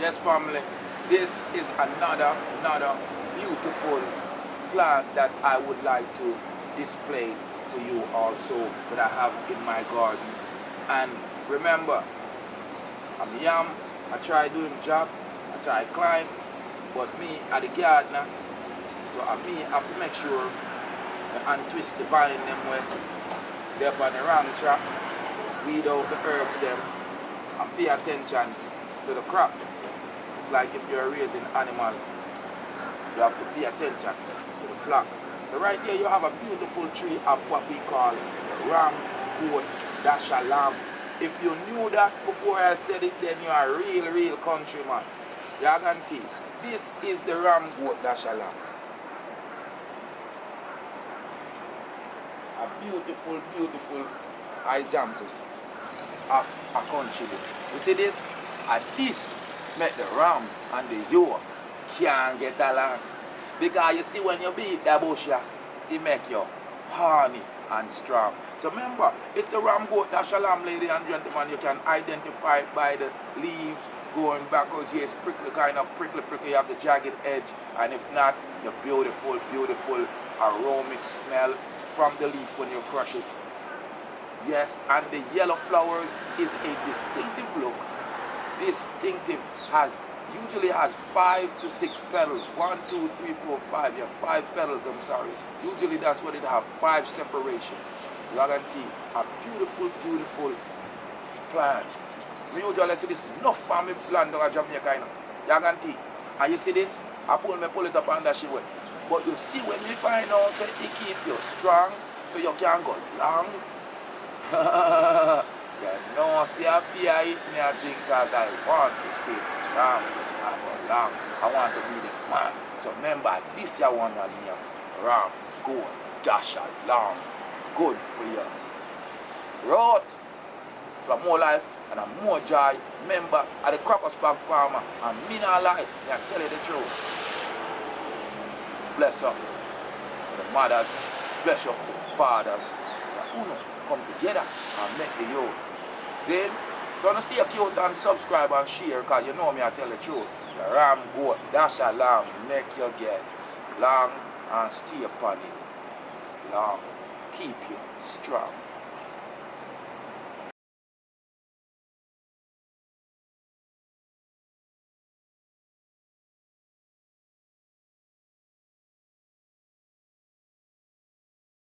Yes, family, this is another beautiful plant that I would like to display to you also that I have in my garden. And remember, I'm yam, I try doing job, I try climb, but me at the gardener, so me have to make sure and twist the vine them when they're on the wrong track, weed out the herbs them, and pay attention to the crop. It's like if you're raising animal, you have to pay attention to the flock. So right here you have a beautiful tree of what we call Ramgoat dashalong. If you knew that before I said it, then you are a real countryman. You can see, this is the Ramgoat dashalong. A beautiful example of a country. You see this? And this make the ram and the ewe can't get along. Because you see when you beat the bush, it make you horny and strong. So remember, it's the Ramgoat dashalong, ladies and gentlemen. You can identify it by the leaves going backwards. Yes, prickly, kind of prickly. You have the jagged edge, and if not, the beautiful aromatic smell from the leaf when you crush it. Yes, and the yellow flowers is a distinctive look. Distinctive, usually has 5 to 6 petals. 1, 2, 3, 4, 5. Yeah, 5 petals, I'm sorry. Usually that's what it have, 5 separation. You can see a beautiful plant. Me usually see this enough for me plant down Jamaica, you can see. And you see this? I pull it up under she way. But you see when you find out that it keep you strong, so you can go long. You know, see I eat me a drink because I want to stay strong and go long. I want to be the man. So remember, this you want to name Ramgoat dashalong. Good for you. Road for more life and a more joy. Remember, at the Crocus farmer, and me not lie, I tell you the truth. Bless up to the mothers, bless up to the fathers. So uno come together and make the youth. See? So don't stay cute and subscribe and share because you know me I tell the truth. The Ramgoat dashalong make you get long and stay upon it. Long. Keep you strong.